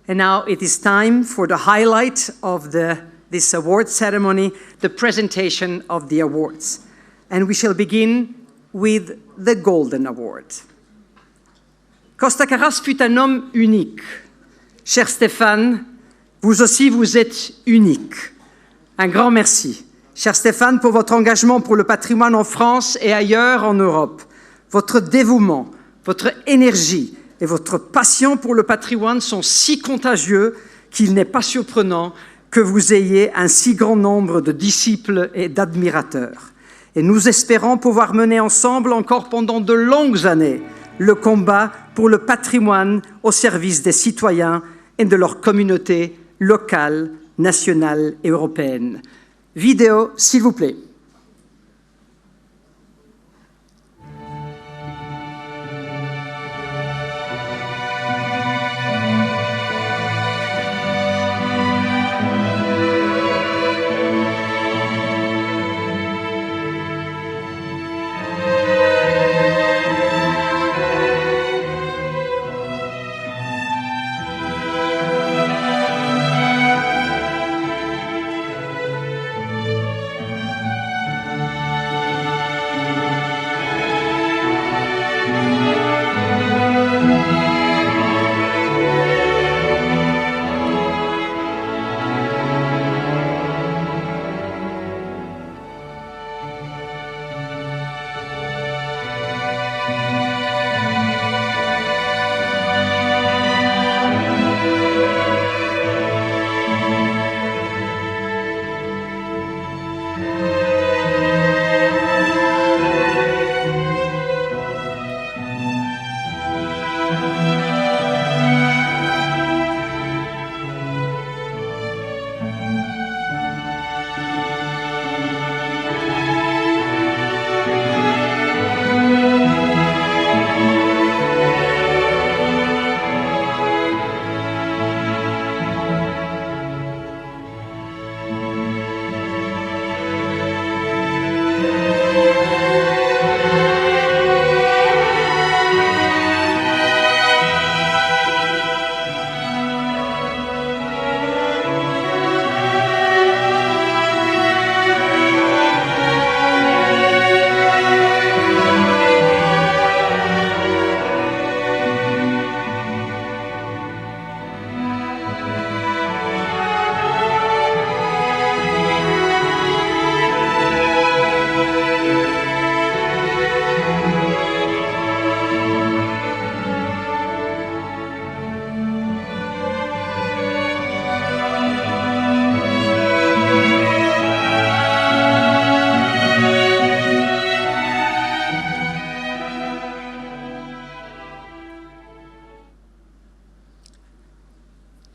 And now it is time for the highlight of this award ceremony, the presentation of the awards. And we shall begin with the Golden Award. Costa Carras fut un homme unique. Cher Stéphane, vous aussi vous êtes unique. Un grand merci. Cher Stéphane, pour votre engagement pour le patrimoine en France et ailleurs en Europe. Votre dévouement, votre énergie et votre passion pour le patrimoine sont si contagieux qu'il n'est pas surprenant que vous ayez un si grand nombre de disciples et d'admirateurs. Et nous espérons pouvoir mener ensemble encore pendant de longues années le combat pour le patrimoine au service des citoyens et de leur communauté locale, nationale et européenne. Vidéo, s'il vous plaît.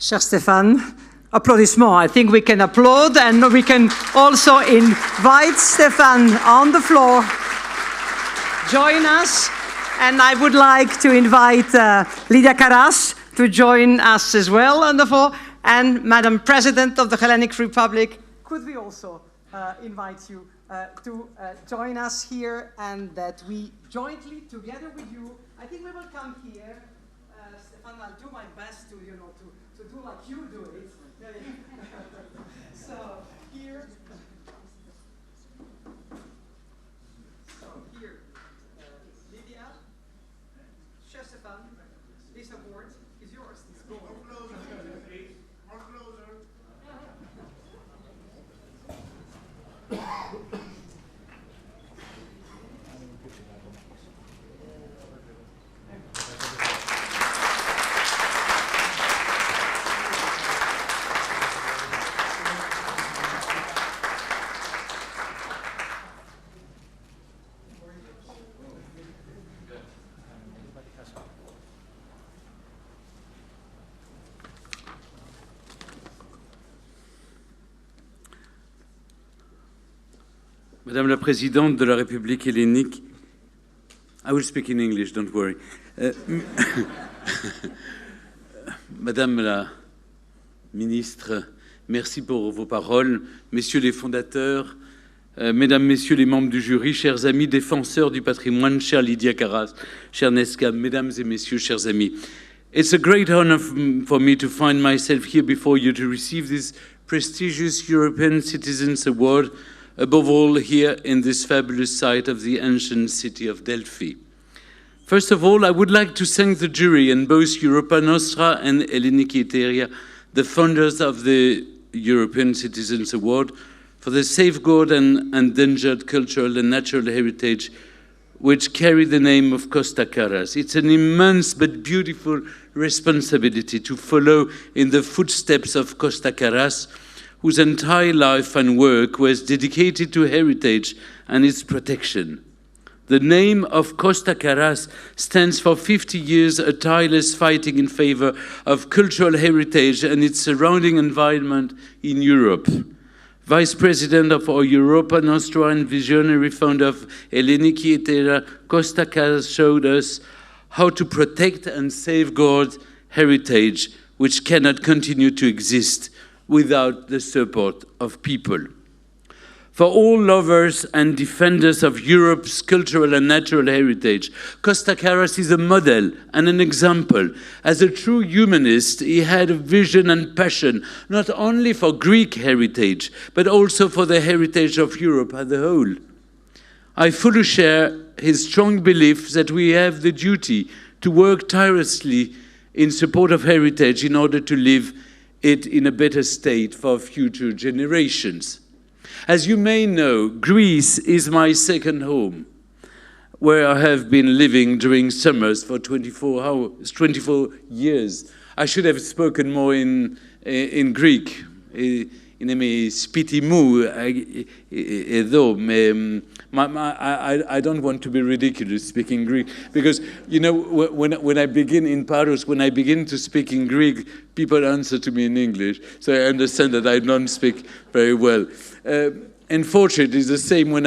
Cher Stéphane, applaudissements. I think we can applaud and we can also invite Stéphane on the floor. Join us. And I would like to invite Lydia Carras to join us as well on the floor. And Madam President of the Hellenic Republic, could we also invite you to join us here and that we jointly, together with you, I think we will come here. Stéphane, I'll do my best to do like you do it. So here, Lydia, Chef Stéphane, this award is yours. It's gold. More closer, please. More closer. Madame la Présidente de la République hellénique, I will speak in English, don't worry. Madame la Ministre, merci pour vos paroles. Messieurs les fondateurs, Mesdames, Messieurs les membres du jury, chers amis défenseurs du patrimoine, chère Lydia Carras, chère Nesca, Mesdames et Messieurs, chers amis. It's a great honor for me to find myself here before you to receive this prestigious European Citizens Award, above all here in this fabulous site of the ancient city of Delphi. First of all, I would like to thank the jury and both Europa Nostra and Hellenic, the founders of the European Citizens Award, for the safeguard and endangered cultural and natural heritage which carry the name of Costa Carras. It's an immense but beautiful responsibility to follow in the footsteps of Costa Carras, whose entire life and work was dedicated to heritage and its protection. The name of Costa Carras stands for 50 years of tireless fighting in favor of cultural heritage and its surrounding environment in Europe. Vice President of our Europa Nostra and visionary founder of Hellenic, Costa Carras showed us how to protect and safeguard heritage which cannot continue to exist without the support of people. For all lovers and defenders of Europe's cultural and natural heritage, Costa Carras is a model and an example. As a true humanist, he had a vision and passion, not only for Greek heritage, but also for the heritage of Europe as a whole. I fully share his strong belief that we have the duty to work tirelessly in support of heritage in order to leave it in a better state for future generations. As you may know, Greece is my second home, where I have been living during summers for 24 years. I should have spoken more in Greek. Είναι σπίτι μου εδώ. I don't want to be ridiculous speaking Greek, because, you know, when I begin in Paros, when I begin to speak in Greek, people answer to me in English, so I understand that I don't speak very well. Unfortunately, it's the same when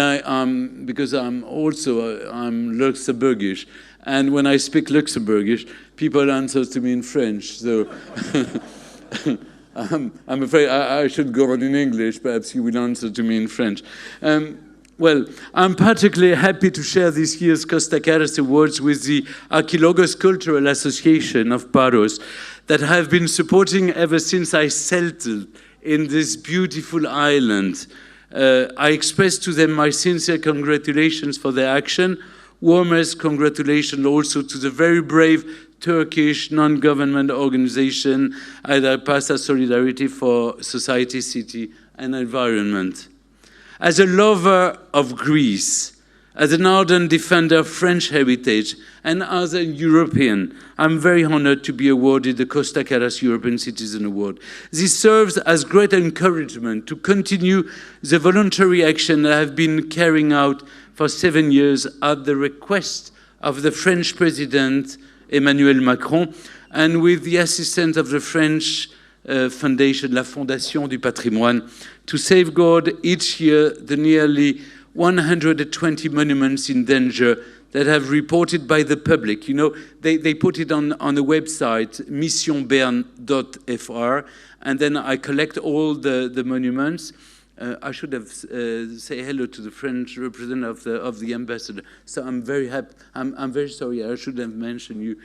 because I'm Luxembourgish, and when I speak Luxembourgish, people answer to me in French, so I'm afraid I should go on in English. Perhaps you will answer to me in French. Well, I'm particularly happy to share this year's Costa Carras Awards with the Archaeologos Cultural Association of Paros that have been supporting ever since I settled in this beautiful island. I express to them my sincere congratulations for their action. Warmest congratulations also to the very brave Turkish non-government organization, Pasta Solidarity for Society, City and Environment. As a lover of Greece, as an ardent defender of French heritage, and as a European, I'm very honored to be awarded the Costa Carras European Citizen Award. This serves as great encouragement to continue the voluntary action that I have been carrying out for 7 years at the request of the French President, Emmanuel Macron, and with the assistance of the French foundation, la Fondation du Patrimoine, to safeguard each year the nearly 120 monuments in danger that have reported by the public. You know, they put it on the website, missionbern.fr, and then I collect all the monuments. I should have say hello to the French representative of the ambassador. So I'm very happy. I'm very sorry. I should have mentioned you.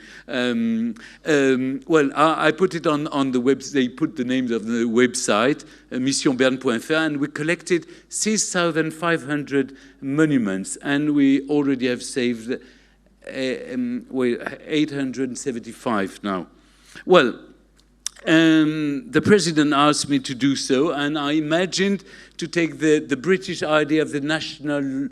Well, I put it on the website. They put the names of the website, missionbern.fr, and we collected 6,500 monuments, and we already have saved 875 now. Well. The president asked me to do so, and I imagined to take the British idea of the National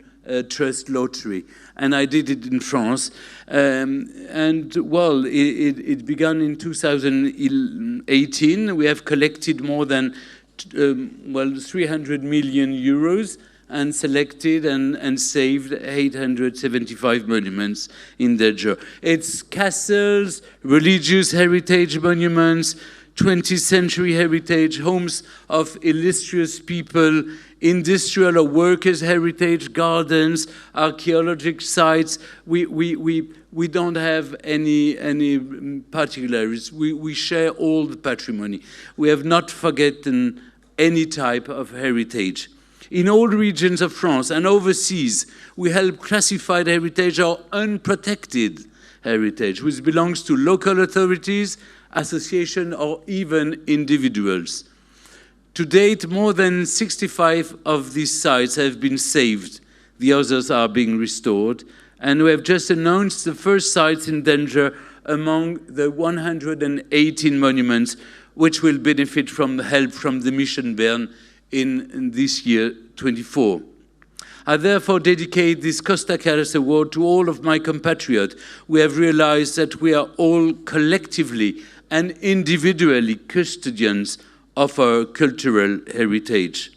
Trust Lottery, and I did it in France. And well, it began in 2018. We have collected more than 300 million euros and selected and saved 875 monuments in danger. It's castles, religious heritage monuments, 20th century heritage, homes of illustrious people, industrial or workers' heritage, gardens, archaeological sites. We don't have any particulars. We share all the patrimony. We have not forgotten any type of heritage. In all regions of France and overseas, we help classified heritage or unprotected heritage, which belongs to local authorities, associations, or even individuals. To date, more than 65 of these sites have been saved. The others are being restored. And we have just announced the first sites in danger among the 118 monuments which will benefit from help from the Mission Bern in this year, 24. I therefore dedicate this Costa Carras Award to all of my compatriots who have realized that we are all collectively and individually custodians of our cultural heritage.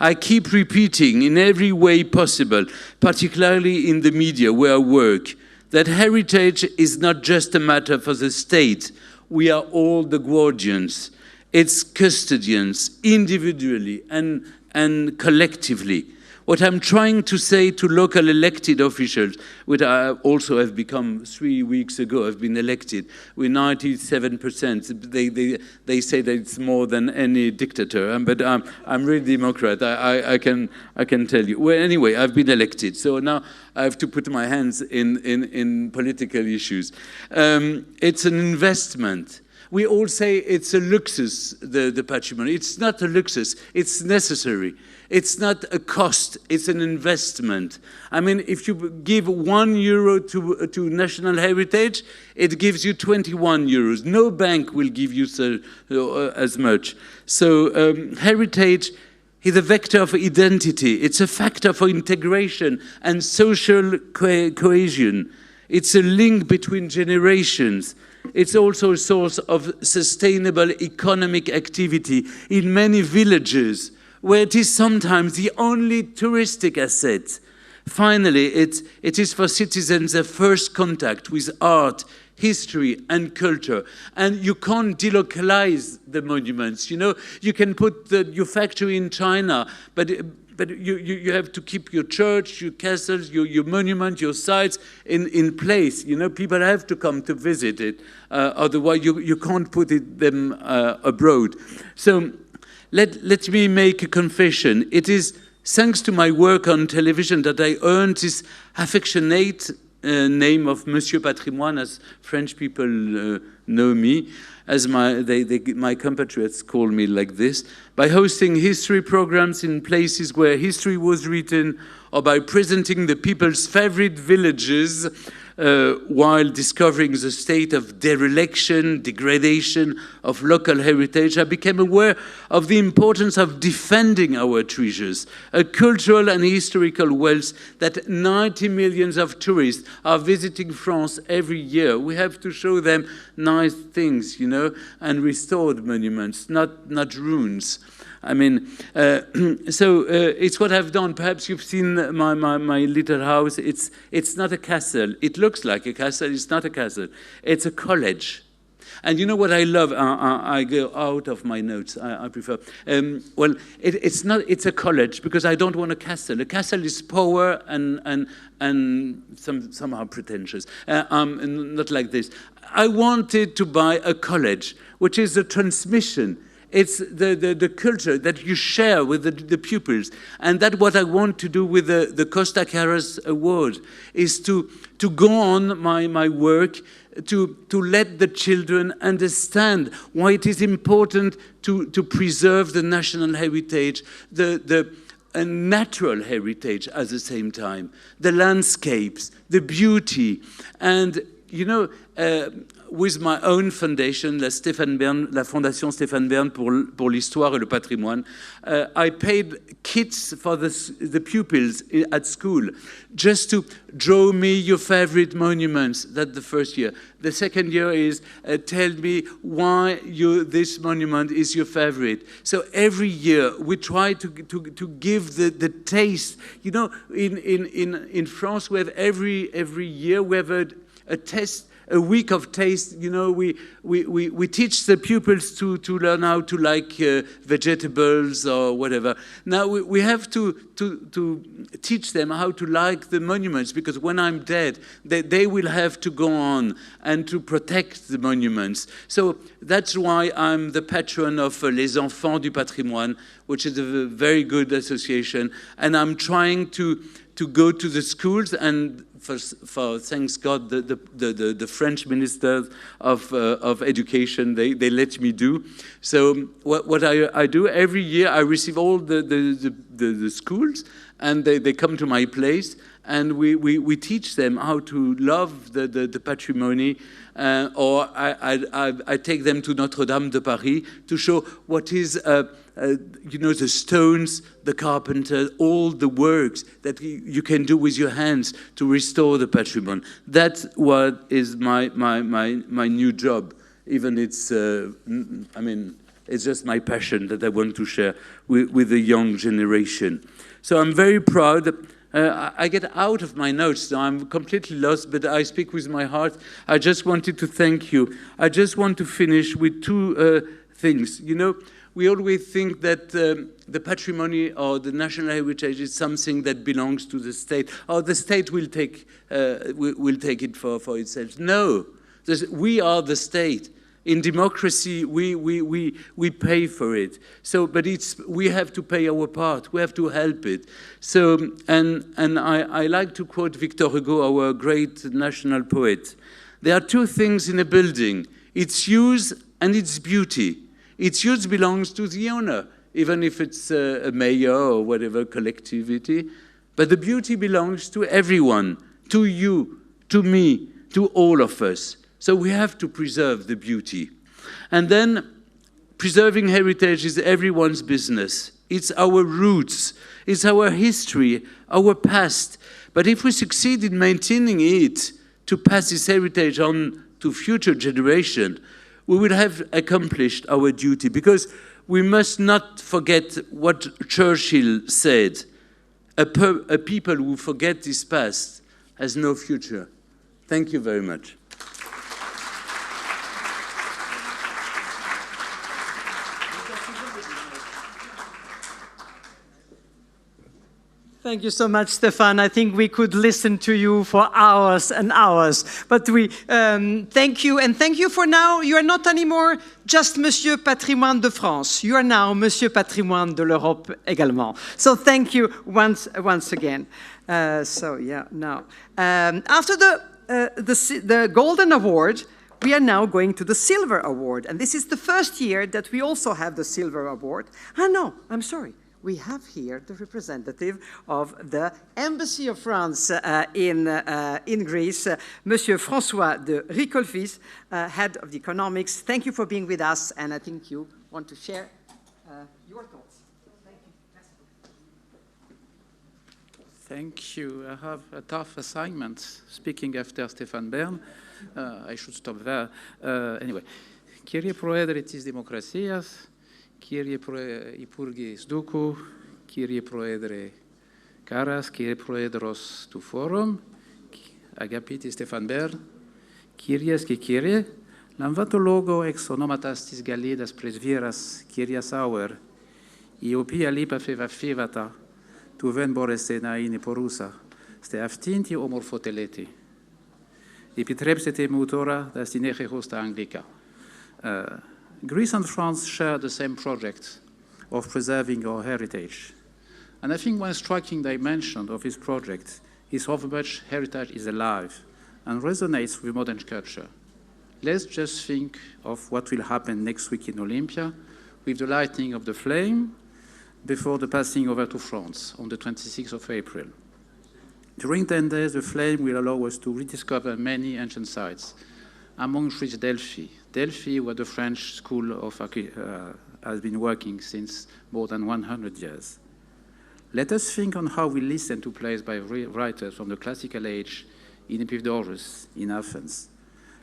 I keep repeating in every way possible, particularly in the media where I work, that heritage is not just a matter for the state. We are all the guardians, its custodians, individually and collectively. What I'm trying to say to local elected officials, which I also have become 3 weeks ago, I've been elected with 97%. They say that it's more than any dictator, but I'm really Democrat. I can tell you. Well, anyway, I've been elected, so now I have to put my hands in political issues. It's an investment. We all say it's a luxus, the patrimony. It's not a luxus, it's necessary. It's not a cost, it's an investment. I mean, if you give €1 to national heritage, it gives you 21 euros. No bank will give you as much. So heritage is a vector of identity. It's a factor for integration and social cohesion. It's a link between generations. It's also a source of sustainable economic activity in many villages, where it is sometimes the only touristic asset. Finally, it is for citizens a first contact with art, history, and culture. And you can't delocalize the monuments. You know, you can put your factory in China, but you have to keep your church, your castles, your monument, your sites in place. You know, people have to come to visit it. Otherwise, you can't put them abroad. So let me make a confession. It is thanks to my work on television that I earned this affectionate name of Monsieur Patrimoine, as French people know me, as my compatriots call me like this, by hosting history programs in places where history was written, or by presenting the people's favorite villages while discovering the state of dereliction, degradation of local heritage. I became aware of the importance of defending our treasures, a cultural and historical wealth that 90 million of tourists are visiting France every year. We have to show them nice things, you know, and restored monuments, not ruins. I mean, it's what I've done. Perhaps you've seen my little house. It's not a castle. It looks like a castle. It's not a castle. It's a college. And you know what I love? I go out of my notes. I prefer. Well, it's not. It's a college because I don't want a castle. A castle is power and somehow pretentious. Not like this. I wanted to buy a college, which is a transmission. It's the culture that you share with the pupils. And that's what I want to do with the Costa Carras Award, is to go on my work, to let the children understand why it is important to preserve the national heritage, the natural heritage at the same time, the landscapes, the beauty. And, you know, with my own foundation, la Fondation Stéphane Bern pour l'histoire et le patrimoine, I paid kits for the pupils at school just to draw me your favorite monuments. That's the first year. The second year is tell me why this monument is your favorite. So every year we try to give the taste. You know, in France we have every year we have a test. A week of taste, you know, we teach the pupils to learn how to like vegetables or whatever. Now we have to teach them how to like the monuments, because when I'm dead, they will have to go on and to protect the monuments. So that's why I'm the patron of Les Enfants du Patrimoine, which is a very good association, and I'm trying to go to the schools and for thanks God, the French Minister of Education, they let me do. So what I do every year, I receive all the schools, and they come to my place, and we teach them how to love the patrimony, or I take them to Notre-Dame de Paris to show what is, you know, the stones, the carpenter, all the works that you can do with your hands to restore the patrimony. That's what is my new job. Even it's, I mean, it's just my passion that I want to share with the young generation. So I'm very proud. I get out of my notes now. I'm completely lost, but I speak with my heart. I just wanted to thank you. I just want to finish with two things. You know, we always think that the patrimony or the national heritage is something that belongs to the state, or the state will take it for itself. No, we are the state. In democracy, we pay for it. So, but we have to pay our part. We have to help it. So, and I like to quote Victor Hugo, our great national poet. There are two things in a building: its use and its beauty. Its use belongs to the owner, even if it's a mayor or whatever collectivity. But the beauty belongs to everyone, to you, to me, to all of us. So we have to preserve the beauty. And then preserving heritage is everyone's business. It's our roots, it's our history, our past. But if we succeed in maintaining it to pass this heritage on to future generations, we will have accomplished our duty, because we must not forget what Churchill said. A people who forget this past has no future. Thank you very much. Thank you so much, Stéphane. I think we could listen to you for hours and hours. But we thank you, and thank you for now. You are not anymore just Monsieur Patrimoine de France. You are now Monsieur Patrimoine de l'Europe également. So thank you once again. So yeah, now after the Golden Award, we are now going to the Silver Award, and this is the first year that we also have the Silver Award. No, I'm sorry. We have here the representative of the Embassy of France in Greece, Monsieur François de Ricolfis, Head of the Economics. Thank you for being with us, and I think you want to share your thoughts. Thank you. Thank you. I have a tough assignment, speaking after Stéphane Bern. I should stop there. Anyway, Kyrie proedritis democratias, Kyrie ipurgis ducu, Kyrie proedre Carras, Kyrie proedros tu forum, agapiti Stéphane Bern, Kyries que Kyrie, lamvatologo ex onomatas tis galidas presvieras, Kyrias Auer, iopia lipa fevata, tu ven boresena in porusa, ste aftinti o morfoteleti. Epitrepsete mutora das dinege hosta anglica. Greece and France share the same project of preserving our heritage. And I think one striking dimension of this project is how much heritage is alive and resonates with modern culture. Let's just think of what will happen next week in Olympia with the lighting of the flame before the passing over to France on the 26th of April. During 10 days, the flame will allow us to rediscover many ancient sites, among which Delphi. Delphi, where the French school of has been working since more than 100 years. Let us think on how we listen to plays by writers from the classical age in Epidaurus, in Athens.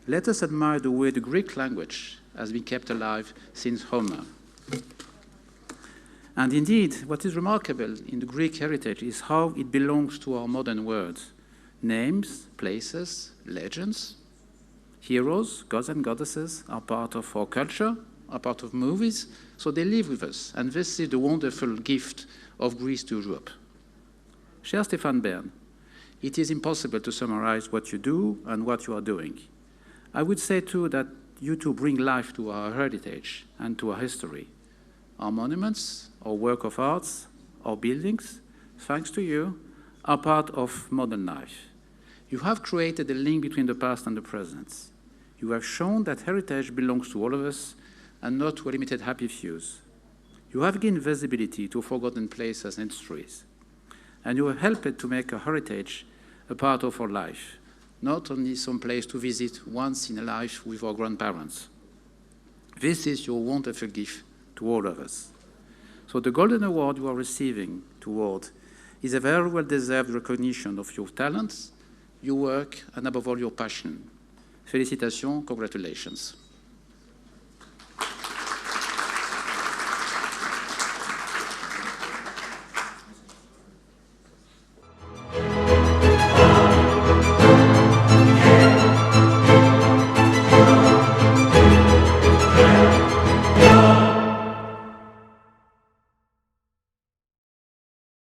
Let us admire the way the Greek language has been kept alive since Homer. And indeed, what is remarkable in the Greek heritage is how it belongs to our modern world. Names, places, legends, heroes, gods and goddesses are part of our culture, are part of movies, so they live with us. And this is the wonderful gift of Greece to Europe. Cher Stéphane Bern, it is impossible to summarize what you do and what you are doing. I would say, too, that you two bring life to our heritage and to our history. Our monuments, our work of arts, our buildings, thanks to you, are part of modern life. You have created a link between the past and the present. You have shown that heritage belongs to all of us and not to a limited happy few. You have gained visibility to forgotten places and histories. And you have helped to make a heritage a part of our life, not only some place to visit once in a life with our grandparents. This is your wonderful gift to all of us. So the Golden Award you are receiving toward is a very well-deserved recognition of your talents, your work, and above all, your passion. Félicitations, congratulations.